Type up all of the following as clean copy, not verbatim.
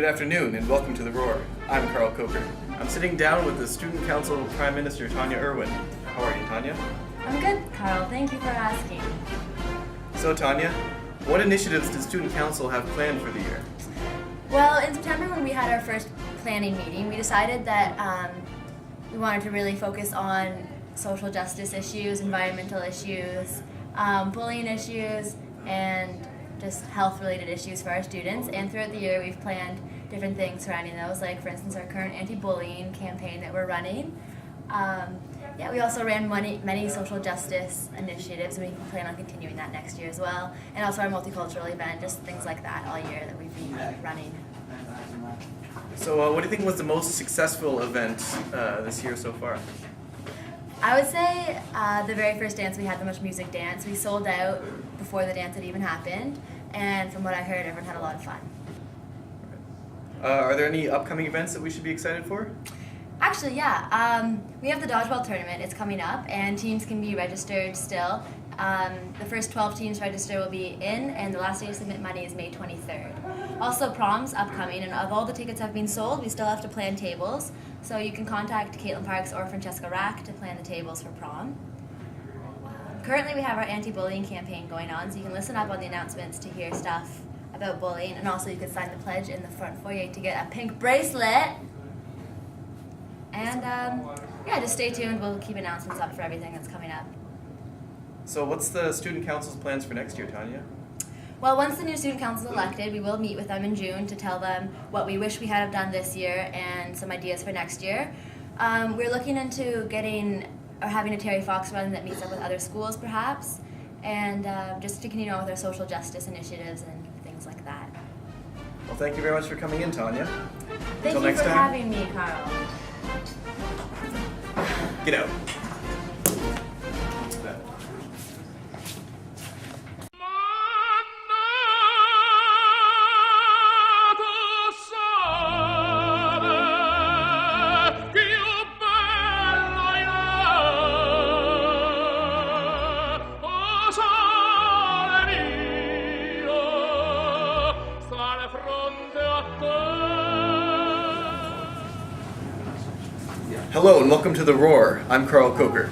Good afternoon and welcome to The Roar. I'm Carl Coker. I'm sitting down with the Student Council Prime Minister Tanya Irwin. How are you, Tanya? I'm good, Carl. Thank you for asking. So, Tanya, what initiatives does Student Council have planned for the year? Well, in September when we had our first planning meeting, we decided that we wanted to really focus on social justice issues, environmental issues, bullying issues, and just health-related issues for our students. And throughout the year, we've planned different things surrounding those, like, for instance, our current anti-bullying campaign that we're running. We also ran many social justice initiatives, and we plan on continuing that next year as well. And also our multicultural event, just things like that all year that we've been running. So, what do you think was the most successful event this year so far? I would say the very first dance we had, the Much Music dance, we sold out before the dance had even happened, and from what I heard, everyone had a lot of fun. Are there any upcoming events that we should be excited for? Actually, yeah. We have the dodgeball tournament. It's coming up, and teams can be registered still. The first 12 teams register will be in, and the last day to submit money is May 23rd. Also, prom's upcoming, and although the tickets have been sold, we still have to plan tables. So you can contact Caitlin Parks or Francesca Rack to plan the tables for prom. Currently, we have our anti-bullying campaign going on, so you can listen up on the announcements to hear stuff about bullying, and also you can sign the pledge in the front foyer to get a pink bracelet. And just stay tuned. We'll keep announcements up for everything that's coming up. So what's the Student Council's plans for next year, Tanya? Well, once the new Student Council is elected, we will meet with them in June to tell them what we wish we had done this year and some ideas for next year. We're looking into having a Terry Fox run that meets up with other schools perhaps, and just to continue on with our social justice initiatives and things like that. Well, thank you very much for coming in, Tanya. Thank Until you next for time. having me, Carl. Get out. Hello and welcome to The Roar. I'm Carl Coker.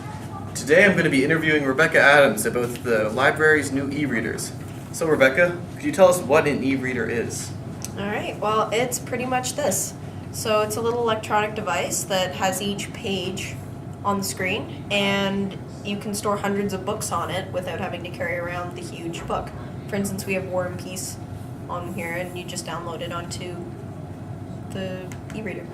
Today I'm going to be interviewing Rebecca Adams about the library's new e-readers. So Rebecca, could you tell us what an e-reader is? Alright, well it's pretty much this. So it's a little electronic device that has each page on the screen, and you can store hundreds of books on it without having to carry around the huge book. For instance, we have War and Peace on here, and you just download it onto the e-reader.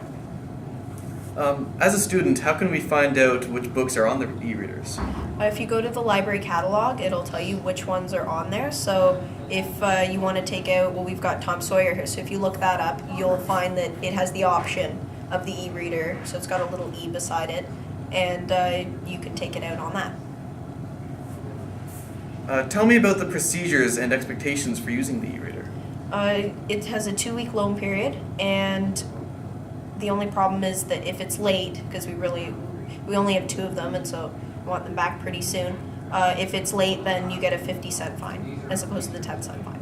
As a student, how can we find out which books are on the e-readers? If you go to the library catalog, it'll tell you which ones are on there. So if you want to take out, we've got Tom Sawyer here, so if you look that up, you'll find that it has the option of the e-reader, so it's got a little E beside it, and you can take it out on that. Tell me about the procedures and expectations for using the e-reader. It has a 2-week loan period, and the only problem is that if it's late, because we only have 2 of them, and so we want them back pretty soon. If it's late, then you get a 50-cent fine, as opposed to the 10-cent fine.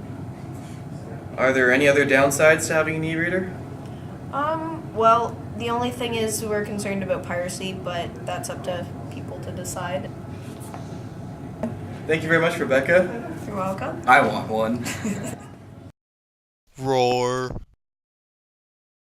Are there any other downsides to having an e-reader? Well, the only thing is we're concerned about piracy, but that's up to people to decide. Thank you very much, Rebecca. You're welcome. I want one.